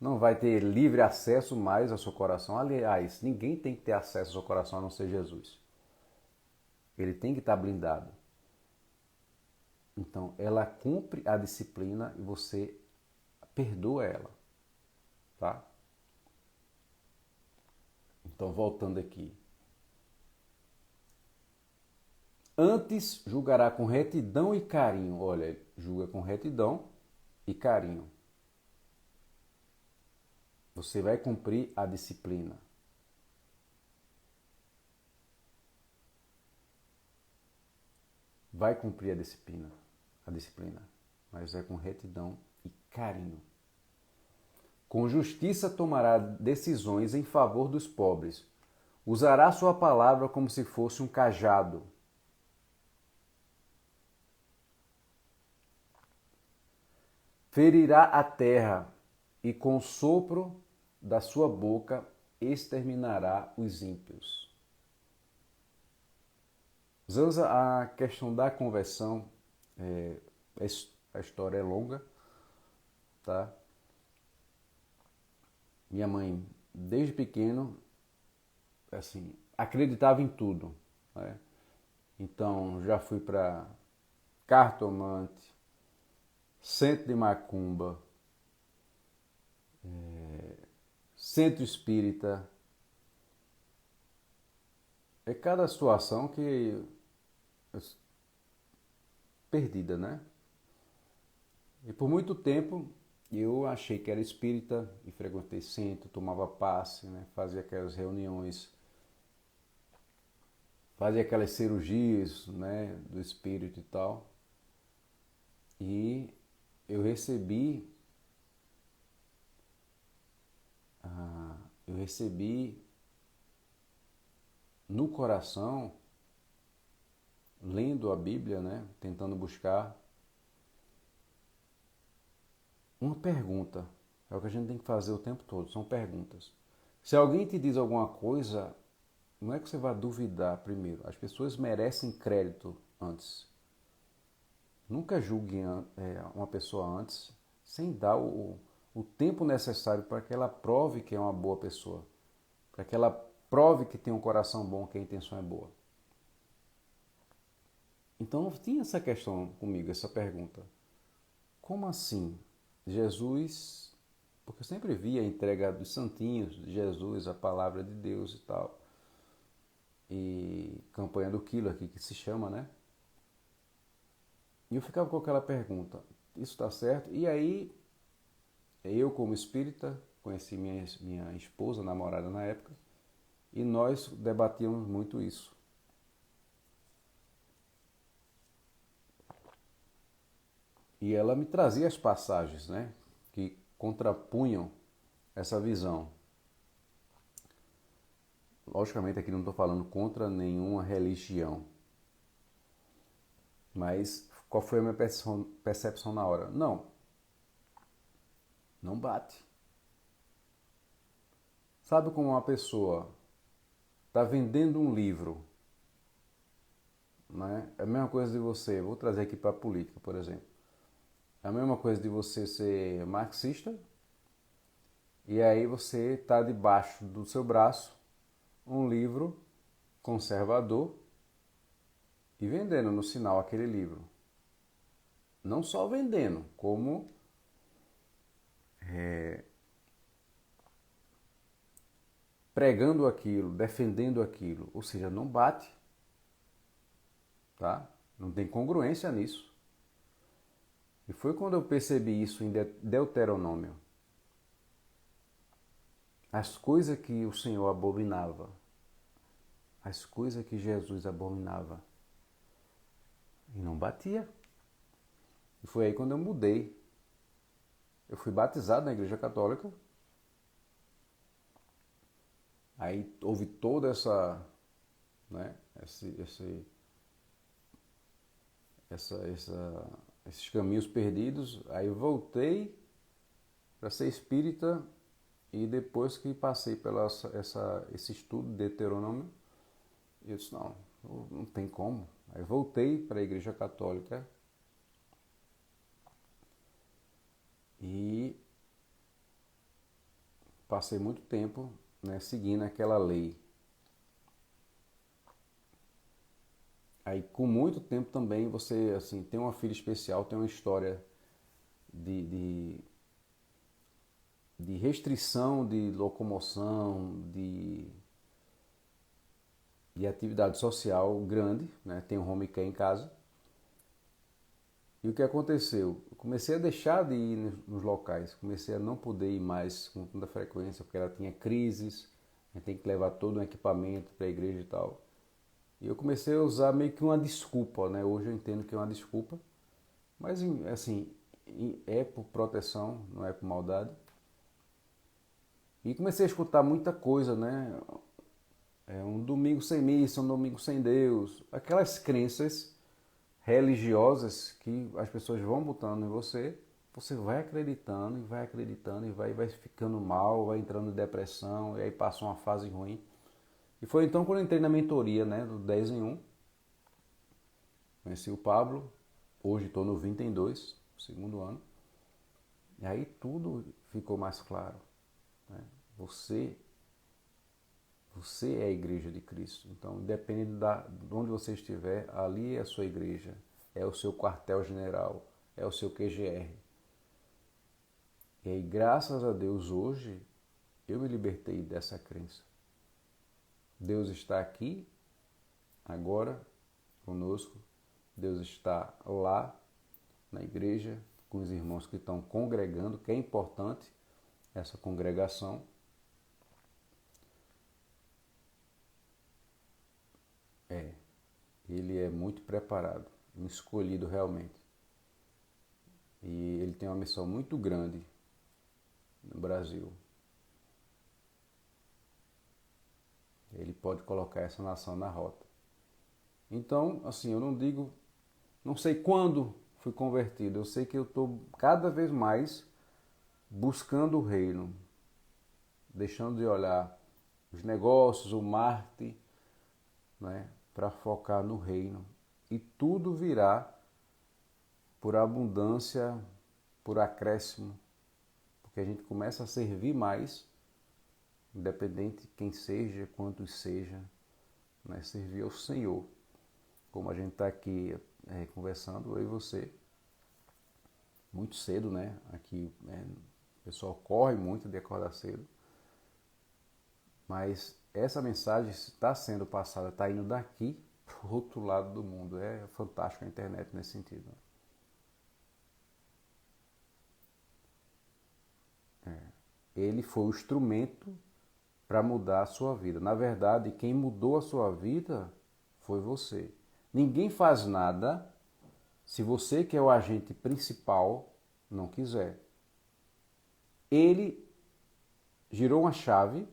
não vai ter livre acesso mais ao seu coração. Aliás, ninguém tem que ter acesso ao seu coração a não ser Jesus. Ele tem que estar blindado. Então, ela cumpre a disciplina e você perdoa ela, tá? Então, voltando aqui. Antes julgará com retidão e carinho. Olha, julga com retidão e carinho. Você vai cumprir a disciplina. Vai cumprir a disciplina, mas é com retidão e carinho. Com justiça tomará decisões em favor dos pobres. Usará sua palavra como se fosse um cajado. Ferirá a terra e com o sopro da sua boca exterminará os ímpios. Zanza, a questão da conversão, a história é longa, tá? Minha mãe, desde pequeno, assim, acreditava em tudo, né? Então, já fui para cartomante, centro de macumba, centro espírita. É cada situação que perdida, né? E por muito tempo eu achei que era espírita e frequentei centro, tomava passe, né? Fazia aquelas reuniões, fazia aquelas cirurgias, né? Do espírito e tal. E eu recebi no coração, lendo a Bíblia, né? Tentando buscar uma pergunta. É o que a gente tem que fazer o tempo todo, são perguntas. Se alguém te diz alguma coisa, não é que você vá duvidar primeiro. As pessoas merecem crédito antes. Nunca julgue uma pessoa antes, sem dar o tempo necessário para que ela prove que é uma boa pessoa. Para que ela prove que tem um coração bom, que a intenção é boa. Então tinha essa questão comigo, essa pergunta. Como assim? Jesus, porque eu sempre via a entrega dos santinhos, de Jesus, a palavra de Deus e tal. E campanha do quilo aqui que se chama, né? E eu ficava com aquela pergunta, isso está certo? E aí, eu como espírita, conheci minha esposa, namorada na época, e nós debatíamos muito isso. E ela me trazia as passagens, né, que contrapunham essa visão. Logicamente aqui não estou falando contra nenhuma religião, mas qual foi a minha percepção na hora? Não bate. Sabe como uma pessoa está vendendo um livro, né? É a mesma coisa de você, vou trazer aqui para a política, por exemplo. É a mesma coisa de você ser marxista e aí você está debaixo do seu braço um livro conservador e vendendo no sinal aquele livro. Não só vendendo, como pregando aquilo, defendendo aquilo. Ou seja, não bate. Tá? Não tem congruência nisso. E foi quando eu percebi isso em Deuteronômio. As coisas que o Senhor abominava, as coisas que Jesus abominava, e não batia. E foi aí quando eu mudei. Eu fui batizado na Igreja Católica. Aí houve toda essa, né, esses caminhos perdidos. Aí eu voltei para ser espírita e depois que passei pela esse estudo de Deuteronômio, eu disse, não tem como. Aí voltei para a Igreja Católica e passei muito tempo, né, seguindo aquela lei. Aí com muito tempo também você assim tem uma filha especial, tem uma história de restrição de locomoção, de e atividade social grande, né? Tem um home care em casa. E o que aconteceu? Eu comecei a deixar de ir nos locais, comecei a não poder ir mais com tanta frequência, porque ela tinha crises, a gente tem que levar todo um equipamento para a igreja e tal. E eu comecei a usar meio que uma desculpa, né? Hoje eu entendo que é uma desculpa, mas assim, é por proteção, não é por maldade. E comecei a escutar muita coisa, né? Um domingo sem missa, um domingo sem Deus, aquelas crenças religiosas que as pessoas vão botando em você, você vai acreditando e vai ficando mal, vai entrando em depressão, e aí passa uma fase ruim. E foi então quando eu entrei na mentoria, né, do 10 em 1, conheci o Pablo, hoje estou no 20 em 2, segundo ano, e aí tudo ficou mais claro, né? Você é a igreja de Cristo. Então, independente de onde você estiver, ali é a sua igreja, é o seu quartel-general, é o seu QGR. E aí, graças a Deus, hoje, eu me libertei dessa crença. Deus está aqui, agora, conosco. Deus está lá, na igreja, com os irmãos que estão congregando, que é importante essa congregação. Ele é muito preparado, um escolhido realmente. E ele tem uma missão muito grande no Brasil. Ele pode colocar essa nação na rota. Então, assim, eu não sei quando fui convertido, eu sei que eu estou cada vez mais buscando o reino, deixando de olhar os negócios, o marketing, né, para focar no reino. E tudo virá por abundância, por acréscimo, porque a gente começa a servir mais, independente de quem seja, quantos seja, né, servir ao Senhor. Como a gente está aqui conversando, eu e você, muito cedo, né? Aqui o pessoal corre muito de acordar cedo, mas essa mensagem está sendo passada, está indo daqui para o outro lado do mundo. É fantástico a internet nesse sentido. Ele foi o instrumento para mudar a sua vida. Na verdade, quem mudou a sua vida foi você. Ninguém faz nada se você, que é o agente principal, não quiser. Ele girou uma chave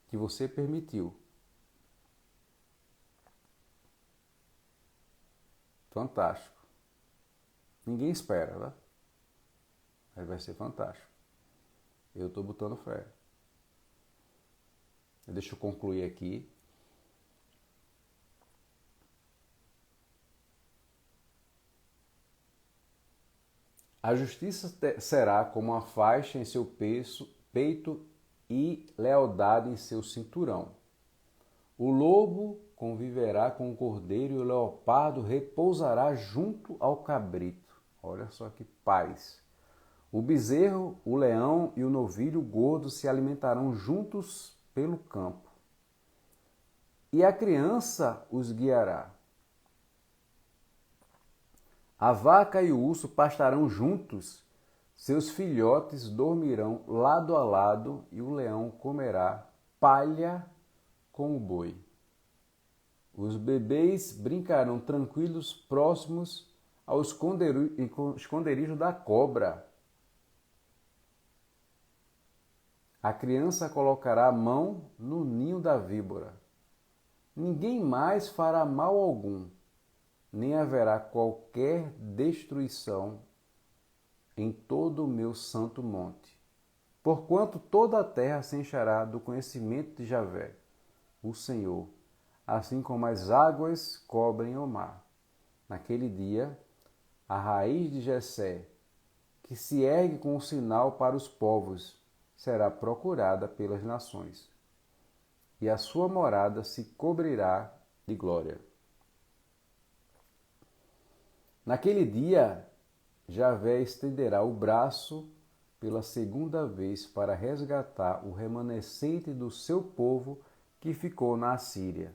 que você permitiu. Fantástico. Ninguém espera, né? Mas vai ser fantástico. Eu estou botando fé. Deixa eu concluir aqui. A justiça será como uma faixa em seu peito e lealdade em seu cinturão. O lobo conviverá com o cordeiro e o leopardo repousará junto ao cabrito. Olha só que paz. O bezerro, o leão e o novilho gordo se alimentarão juntos pelo campo. E a criança os guiará. A vaca e o urso pastarão juntos, seus filhotes dormirão lado a lado e o leão comerá palha com o boi. Os bebês brincarão tranquilos próximos ao esconderijo da cobra. A criança colocará a mão no ninho da víbora. Ninguém mais fará mal algum, nem haverá qualquer destruição em todo o meu santo monte, porquanto toda a terra se encherá do conhecimento de Javé, o Senhor, assim como as águas cobrem o mar. Naquele dia, a raiz de Jessé, que se ergue com um sinal para os povos, será procurada pelas nações, e a sua morada se cobrirá de glória. Naquele dia, Javé estenderá o braço pela segunda vez para resgatar o remanescente do seu povo que ficou na Assíria,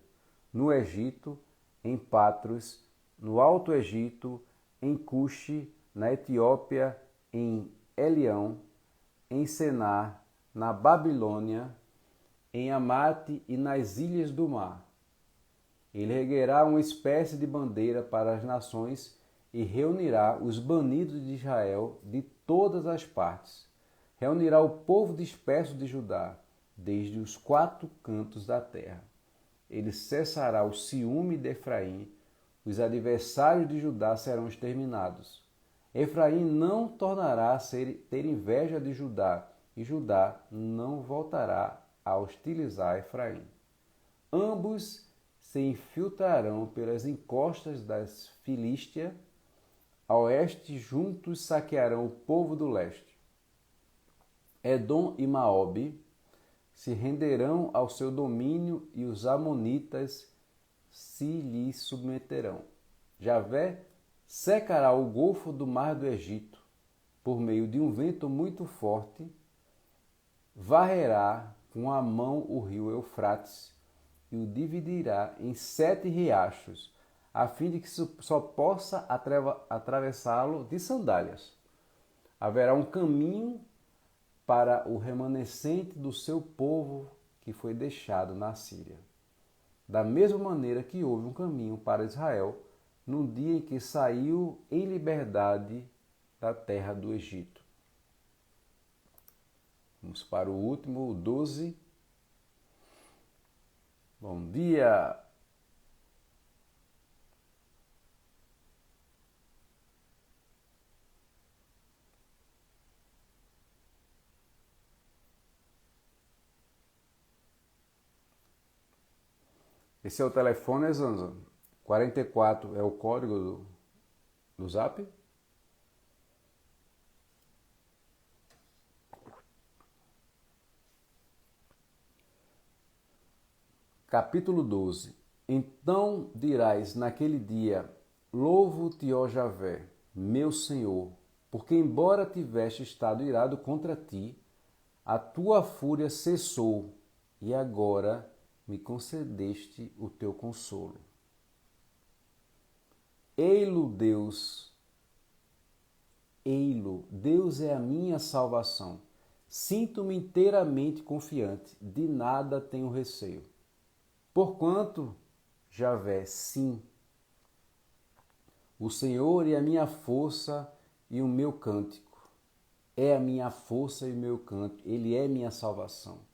no Egito, em Patros, no Alto Egito, em Cuxi, na Etiópia, em Elião, em Senar, na Babilônia, em Amate e nas ilhas do mar. Ele erguerá uma espécie de bandeira para as nações e reunirá os banidos de Israel de todas as partes. Reunirá o povo disperso de Judá, desde os quatro cantos da terra. Ele cessará o ciúme de Efraim, os adversários de Judá serão exterminados. Efraim não tornará a ter inveja de Judá, e Judá não voltará a hostilizar Efraim. Ambos se infiltrarão pelas encostas das Filístia, a oeste juntos saquearão o povo do leste. Edom e Maobe se renderão ao seu domínio e os amonitas se lhe submeterão. Javé secará o golfo do mar do Egito por meio de um vento muito forte, varrerá com a mão o rio Eufrates e o dividirá em 7 riachos, a fim de que só possa atravessá-lo de sandálias. Haverá um caminho para o remanescente do seu povo que foi deixado na Síria. Da mesma maneira que houve um caminho para Israel no dia em que saiu em liberdade da terra do Egito. Vamos para o último, o 12. Bom dia! Esse é o telefone, Zanza? 44 é o código do Zap? Capítulo 12. Então dirás naquele dia: Louvo-te, ó Javé, meu Senhor, porque embora tiveste estado irado contra ti, a tua fúria cessou, e agora me concedeste o teu consolo. Ei-lo, Deus, ei-lo, Deus é a minha salvação. Sinto-me inteiramente confiante, de nada tenho receio. Porquanto, Javé, sim, o Senhor é a minha força e o meu cântico. É a minha força e o meu cântico, Ele é minha salvação.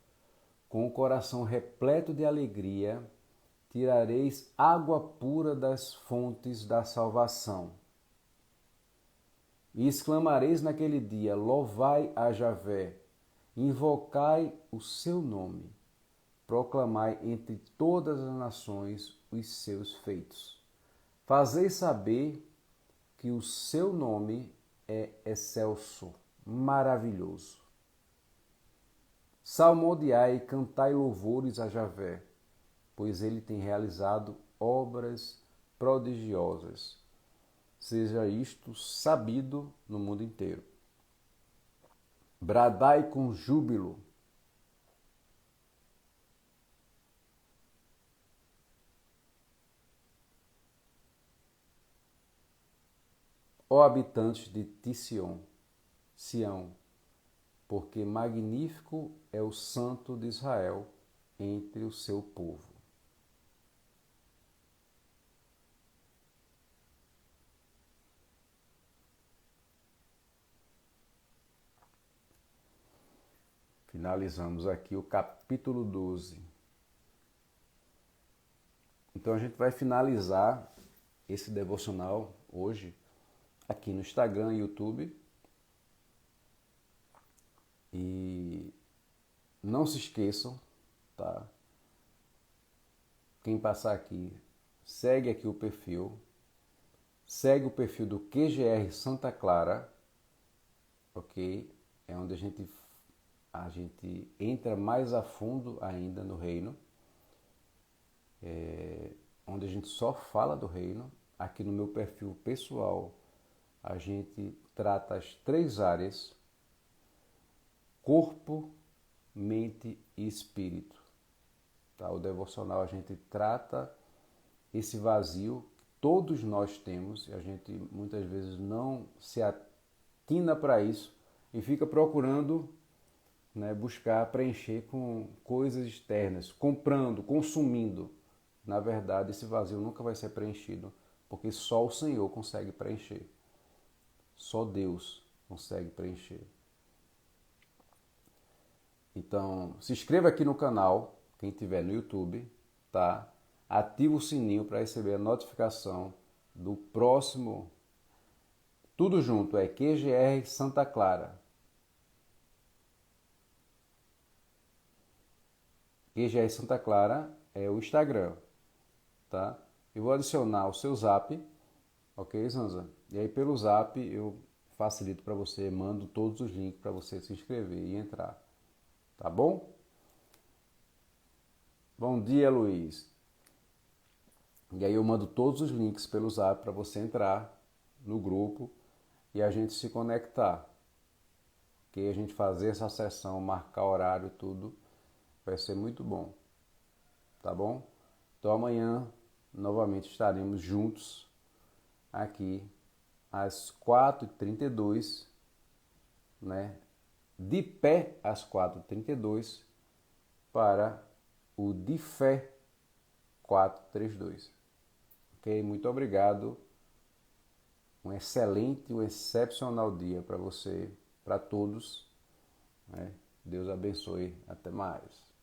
Com o coração repleto de alegria, tirareis água pura das fontes da salvação. E exclamareis naquele dia: Louvai a Javé, invocai o seu nome, proclamai entre todas as nações os seus feitos. Fazei saber que o seu nome é excelso, maravilhoso. Salmodiai e cantai louvores a Javé, pois ele tem realizado obras prodigiosas. Seja isto sabido no mundo inteiro. Bradai com júbilo. Ó habitantes de Sião, porque magnífico é o Santo de Israel entre o seu povo. Finalizamos aqui o capítulo 12. Então a gente vai finalizar esse devocional hoje aqui no Instagram e YouTube. E não se esqueçam, tá? Quem passar aqui, segue aqui o perfil. Segue o perfil do QGR Santa Clara, ok? É onde a gente entra mais a fundo ainda no reino. Onde a gente só fala do reino. Aqui no meu perfil pessoal, a gente trata as 3 áreas: corpo, mente e espírito. Tá? O devocional a gente trata esse vazio que todos nós temos, e a gente muitas vezes não se atina para isso e fica procurando, né, buscar preencher com coisas externas, comprando, consumindo. Na verdade, esse vazio nunca vai ser preenchido, porque só o Senhor consegue preencher. Só Deus consegue preencher. Então, se inscreva aqui no canal, quem tiver no YouTube, tá? Ativa o sininho para receber a notificação do próximo. Tudo junto, é QGR Santa Clara. QGR Santa Clara é o Instagram, tá? Eu vou adicionar o seu Zap, ok, Zanza? E aí pelo Zap eu facilito para você, mando todos os links para você se inscrever e entrar, tá bom? Bom dia, Luiz. E aí eu mando todos os links pelo Zap para você entrar no grupo e a gente se conectar. Que a gente fazer essa sessão, marcar horário, tudo, vai ser muito bom. Tá bom? Então amanhã novamente estaremos juntos aqui às 4h32, né? De pé às 4h32 para o de fé 432. Ok? Muito obrigado. Um excelente, um excepcional dia para você, para todos, né? Deus abençoe. Até mais.